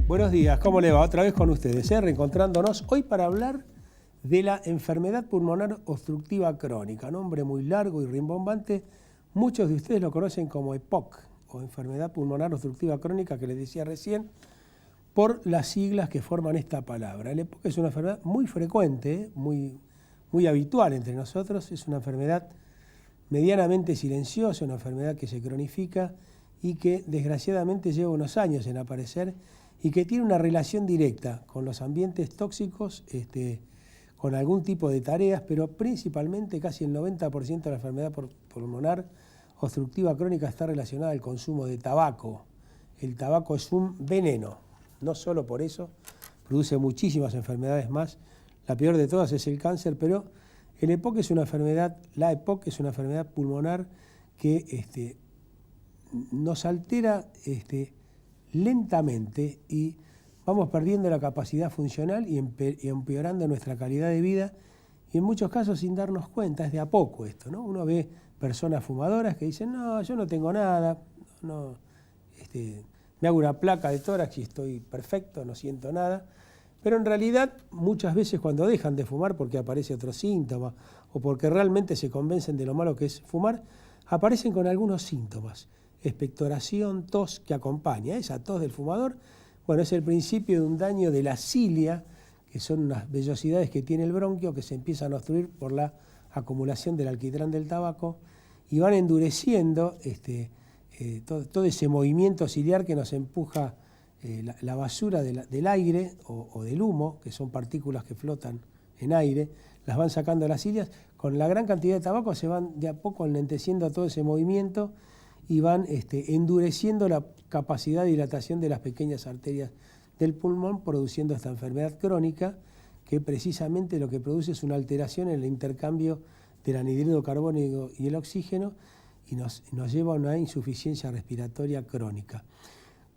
Buenos días, ¿cómo le va? Otra vez con ustedes, reencontrándonos hoy para hablar de la enfermedad pulmonar obstructiva crónica, nombre muy largo y rimbombante. Muchos de ustedes lo conocen como EPOC, o enfermedad pulmonar obstructiva crónica, que les decía recién, por las siglas que forman esta palabra. El EPOC es una enfermedad muy frecuente, muy habitual entre nosotros. Es una enfermedad medianamente silenciosa, una enfermedad que se cronifica y que desgraciadamente lleva unos años en aparecer y que tiene una relación directa con los ambientes tóxicos, con algún tipo de tareas, pero principalmente casi el 90% de la enfermedad pulmonar obstructiva crónica está relacionada al consumo de tabaco. El tabaco es un veneno, no solo por eso, produce muchísimas enfermedades más. La peor de todas es el cáncer, pero el EPOC es una enfermedad, la EPOC es una enfermedad pulmonar que nos altera lentamente y vamos perdiendo la capacidad funcional y empeorando nuestra calidad de vida, y en muchos casos sin darnos cuenta. Es de a poco esto, ¿no? Uno ve personas fumadoras que dicen, no, yo no tengo nada, no, me hago una placa de tórax y estoy perfecto, no siento nada. Pero en realidad muchas veces cuando dejan de fumar porque aparece otro síntoma o porque realmente se convencen de lo malo que es fumar, aparecen con algunos síntomas. Expectoración, tos que acompaña. Esa tos del fumador, bueno, es el principio de un daño de la cilia, que son unas vellosidades que tiene el bronquio que se empiezan a obstruir por la acumulación del alquitrán del tabaco y van endureciendo todo ese movimiento ciliar que nos empuja la basura del aire o del humo, que son partículas que flotan en aire, las van sacando las cilias. Con la gran cantidad de tabaco se van de a poco enlenteciendo todo ese movimiento y van endureciendo la capacidad de dilatación de las pequeñas arterias del pulmón, produciendo esta enfermedad crónica que precisamente lo que produce es una alteración en el intercambio del anhídrido carbónico y el oxígeno y nos lleva a una insuficiencia respiratoria crónica.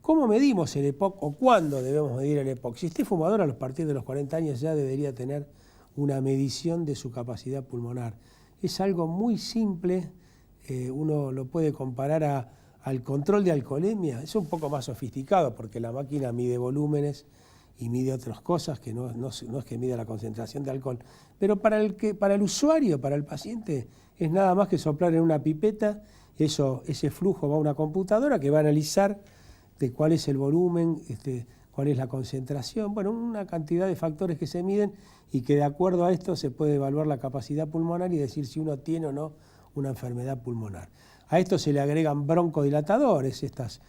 ¿Cómo medimos el EPOC o cuándo debemos medir el EPOC? Si usted es fumador, a partir de los 40 años ya debería tener una medición de su capacidad pulmonar. Es algo muy simple. Uno lo puede comparar al control de alcoholemia. Es un poco más sofisticado porque la máquina mide volúmenes y mide otras cosas, que no es que mida la concentración de alcohol. Pero para el usuario, para el paciente, es nada más que soplar en una pipeta. Ese flujo va a una computadora que va a analizar de cuál es el volumen, cuál es la concentración, bueno, una cantidad de factores que se miden y que de acuerdo a esto se puede evaluar la capacidad pulmonar y decir si uno tiene o no una enfermedad pulmonar. A esto se le agregan broncodilatadores, estas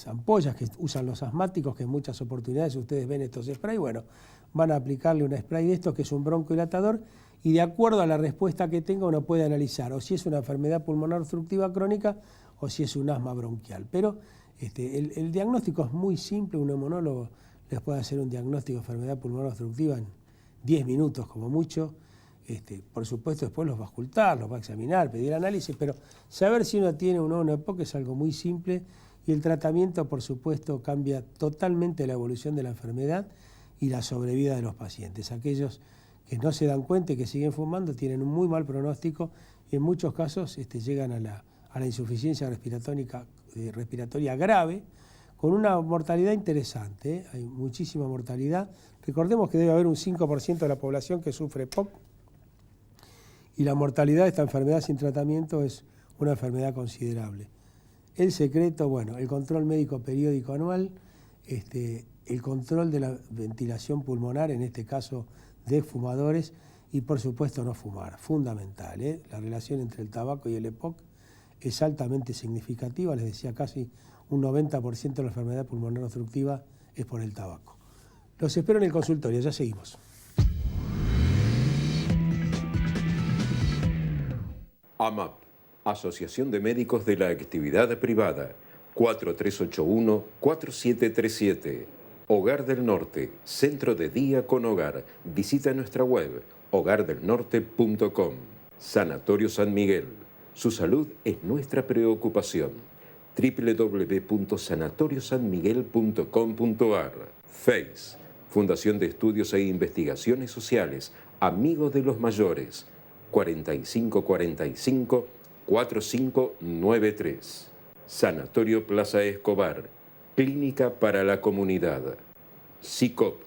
ampollas que usan los asmáticos, que en muchas oportunidades ustedes ven estos sprays. Bueno, van a aplicarle un spray de estos que es un broncodilatador y de acuerdo a la respuesta que tenga uno puede analizar o si es una enfermedad pulmonar obstructiva crónica o si es un asma bronquial. Pero el diagnóstico es muy simple. Un neumólogo les puede hacer un diagnóstico de enfermedad pulmonar obstructiva en 10 minutos como mucho. Por supuesto después los va a auscultar, los va a examinar, pedir análisis, pero saber si uno tiene o no una EPOC es algo muy simple y el tratamiento por supuesto cambia totalmente la evolución de la enfermedad y la sobrevida de los pacientes. Aquellos que no se dan cuenta y que siguen fumando tienen un muy mal pronóstico y en muchos casos llegan a la insuficiencia respiratoria grave, con una mortalidad interesante. Hay muchísima mortalidad. Recordemos que debe haber un 5% de la población que sufre EPOC y la mortalidad de esta enfermedad sin tratamiento es una enfermedad considerable. El secreto, bueno, el control médico periódico anual, el control de la ventilación pulmonar, en este caso de fumadores, y por supuesto no fumar, fundamental. La relación entre el tabaco y el EPOC es altamente significativa, les decía, casi un 90% de la enfermedad pulmonar obstructiva es por el tabaco. Los espero en el consultorio, ya seguimos. AMAP, Asociación de Médicos de la Actividad Privada, 4381-4737. Hogar del Norte, Centro de Día con Hogar. Visita nuestra web, hogardelnorte.com. Sanatorio San Miguel. Su salud es nuestra preocupación. www.sanatoriosanmiguel.com.ar. FACE, Fundación de Estudios e Investigaciones Sociales, Amigos de los Mayores, 4545-4593. Sanatorio Plaza Escobar, clínica para la comunidad. SICOP,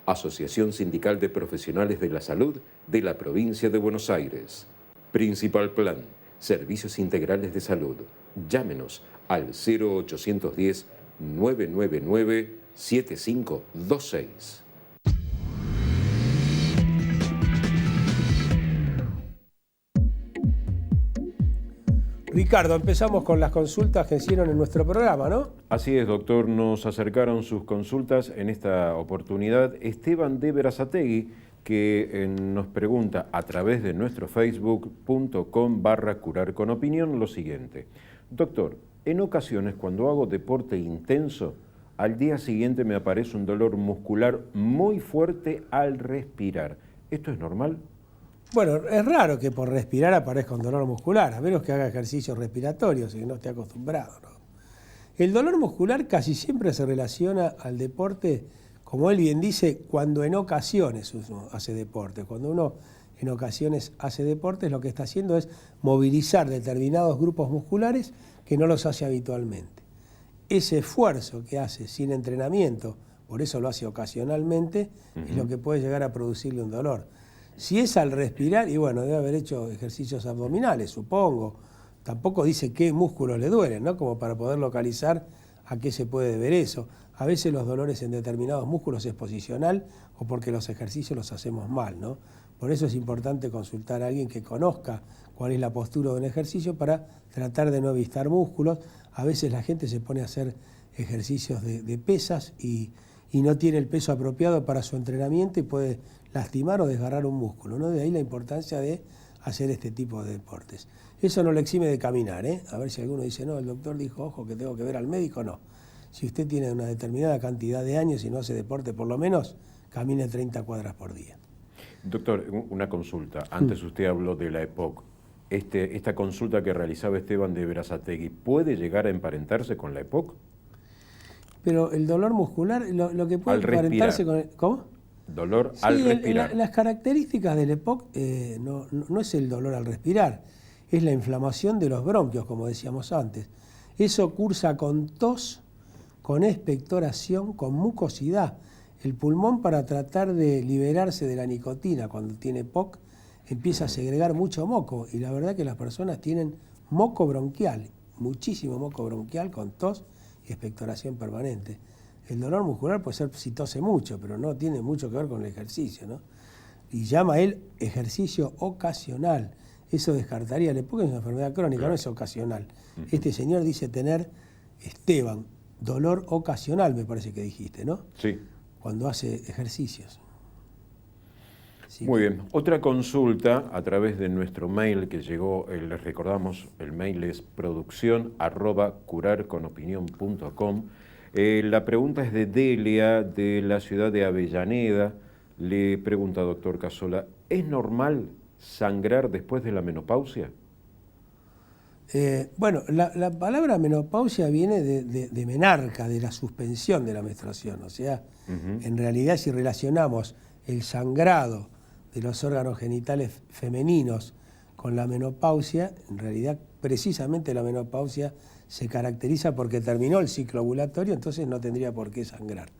Asociación Sindical de Profesionales de la Salud de la Provincia de Buenos Aires. Principal Plan, Servicios Integrales de Salud. Llámenos al 0810-999-7526. Ricardo, empezamos con las consultas que hicieron en nuestro programa, ¿no? Así es, doctor. Nos acercaron sus consultas en esta oportunidad. Esteban de Berazategui, que nos pregunta a través de nuestro facebook.com/curar con opinión lo siguiente. Doctor, en ocasiones cuando hago deporte intenso, al día siguiente me aparece un dolor muscular muy fuerte al respirar. ¿Esto es normal? Bueno, es raro que por respirar aparezca un dolor muscular, a menos que haga ejercicios respiratorios y que no esté acostumbrado, ¿no? El dolor muscular casi siempre se relaciona al deporte, como él bien dice, cuando en ocasiones uno hace deporte. Cuando uno en ocasiones hace deporte, lo que está haciendo es movilizar determinados grupos musculares que no los hace habitualmente. Ese esfuerzo que hace sin entrenamiento, por eso lo hace ocasionalmente, es lo que puede llegar a producirle un dolor. Si es al respirar, y bueno, debe haber hecho ejercicios abdominales, supongo. Tampoco dice qué músculos le duelen, ¿no? Como para poder localizar a qué se puede deber eso. A veces los dolores en determinados músculos es posicional o porque los ejercicios los hacemos mal, ¿no? Por eso es importante consultar a alguien que conozca cuál es la postura de un ejercicio para tratar de no evitar músculos. A veces la gente se pone a hacer ejercicios de pesas y no tiene el peso apropiado para su entrenamiento y puede lastimar o desgarrar un músculo, ¿no? De ahí la importancia de hacer este tipo de deportes. Eso no le exime de caminar, ¿eh? A ver si alguno dice, no, el doctor dijo, ojo, que tengo que ver al médico, no. Si usted tiene una determinada cantidad de años y no hace deporte, por lo menos camine 30 cuadras por día. Doctor, una consulta. Antes usted habló de la EPOC. Esta consulta que realizaba Esteban de Berazategui, ¿puede llegar a emparentarse con la EPOC? Pero el dolor muscular, lo que puede emparentarse con... ¿Cómo? Dolor al respirar. Las características del EPOC no es el dolor al respirar, es la inflamación de los bronquios, como decíamos antes. Eso cursa con tos, con expectoración, con mucosidad. El pulmón, para tratar de liberarse de la nicotina cuando tiene EPOC, empieza a segregar mucho moco, y la verdad que las personas tienen moco bronquial, muchísimo moco bronquial con tos y expectoración permanente. El dolor muscular puede ser si tose mucho, pero no tiene mucho que ver con el ejercicio, ¿no? Y llama él ejercicio ocasional. Eso descartaría el EPOC, es una enfermedad crónica, claro. No es ocasional. Este señor dice tener, Esteban, dolor ocasional, me parece que dijiste, ¿no? Sí. Cuando hace ejercicios. Así Muy bien. Otra consulta a través de nuestro mail que llegó, les recordamos, el mail es producción@curarconopinion.com. La pregunta es de Delia, de la ciudad de Avellaneda. Le pregunta, doctor Casola, ¿es normal sangrar después de la menopausia? Bueno, la palabra menopausia viene de menarca, de la suspensión de la menstruación. O sea, en realidad si relacionamos el sangrado de los órganos genitales femeninos con la menopausia, en realidad precisamente la menopausia se caracteriza porque terminó el ciclo ovulatorio, entonces no tendría por qué sangrar.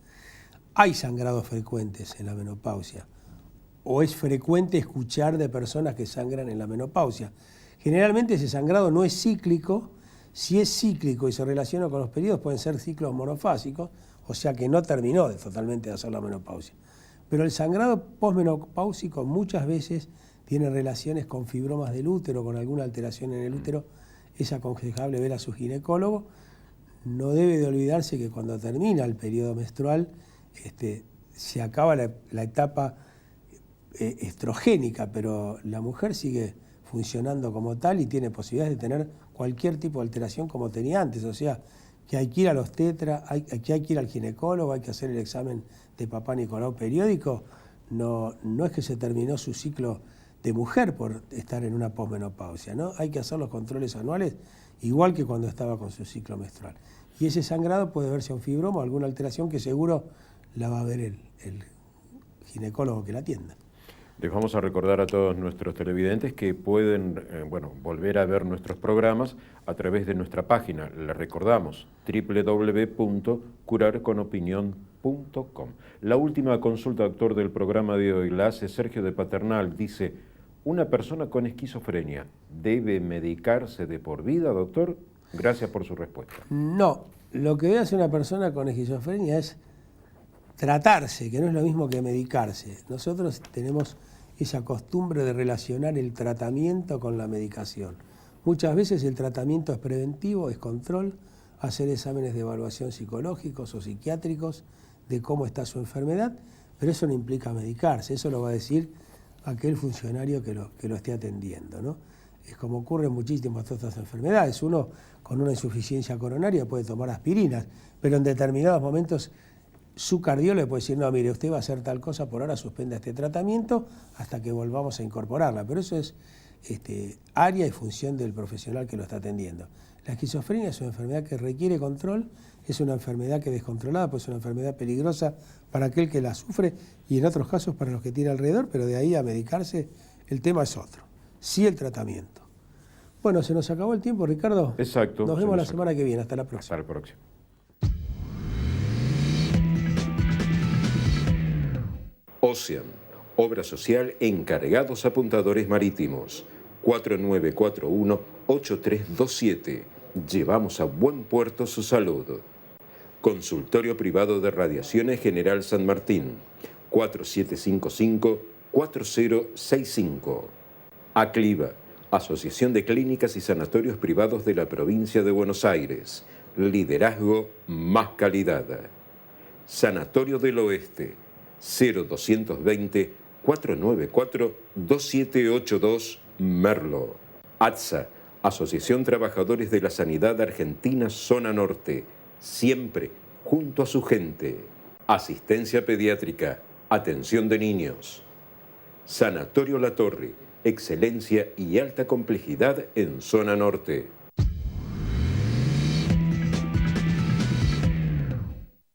Hay sangrados frecuentes en la menopausia, o es frecuente escuchar de personas que sangran en la menopausia. Generalmente ese sangrado no es cíclico. Si es cíclico y se relaciona con los periodos, pueden ser ciclos monofásicos, o sea que no terminó totalmente de hacer la menopausia. Pero el sangrado posmenopáusico muchas veces tiene relaciones con fibromas del útero, con alguna alteración en el útero. Es aconsejable ver a su ginecólogo. No debe de olvidarse que cuando termina el periodo menstrual se acaba la etapa estrogénica, pero la mujer sigue funcionando como tal y tiene posibilidades de tener cualquier tipo de alteración como tenía antes. O sea, que hay que ir a los tetra, que hay que ir al ginecólogo, hay que hacer el examen de Papá Nicolau periódico. No es que se terminó su ciclo de mujer por estar en una posmenopausia, ¿no? Hay que hacer los controles anuales igual que cuando estaba con su ciclo menstrual. Y ese sangrado puede verse un fibroma o alguna alteración que seguro la va a ver el ginecólogo que la atienda. Les vamos a recordar a todos nuestros televidentes que pueden volver a ver nuestros programas a través de nuestra página. Les recordamos, www.curarconopinion.com. La última consulta, doctor, del programa de hoy la hace Sergio de Paternal. Dice, ¿una persona con esquizofrenia debe medicarse de por vida, doctor? Gracias por su respuesta. No, lo que debe hacer una persona con esquizofrenia es tratarse, que no es lo mismo que medicarse. Nosotros tenemos esa costumbre de relacionar el tratamiento con la medicación. Muchas veces el tratamiento es preventivo, es control, hacer exámenes de evaluación psicológicos o psiquiátricos de cómo está su enfermedad, pero eso no implica medicarse, eso lo va a decir aquel funcionario que lo esté atendiendo, ¿no? Es como ocurre en muchísimas otras enfermedades. Uno con una insuficiencia coronaria puede tomar aspirinas, pero en determinados momentos su cardiólogo le puede decir, no, mire, usted va a hacer tal cosa, por ahora suspenda este tratamiento hasta que volvamos a incorporarla. Pero eso es área y función del profesional que lo está atendiendo. La esquizofrenia es una enfermedad que requiere control, es una enfermedad que descontrolada, pues es una enfermedad peligrosa para aquel que la sufre y en otros casos para los que tiene alrededor, pero de ahí a medicarse el tema es otro. Sí el tratamiento. Bueno, se nos acabó el tiempo, Ricardo. Exacto. Nos vemos la semana que viene. Hasta la próxima. Hasta la próxima. Ocean, obra social encargados apuntadores marítimos. 4941-8327. Llevamos a buen puerto su salud. Consultorio privado de radiaciones General San Martín. 4755-4065. Acliva, Asociación de Clínicas y Sanatorios Privados de la Provincia de Buenos Aires. Liderazgo más calidad. Sanatorio del Oeste. 0220-494-2782 Merlo. ATSA, Asociación Trabajadores de la Sanidad Argentina Zona Norte, siempre junto a su gente. Asistencia pediátrica, atención de niños. Sanatorio La Torre, excelencia y alta complejidad en Zona Norte.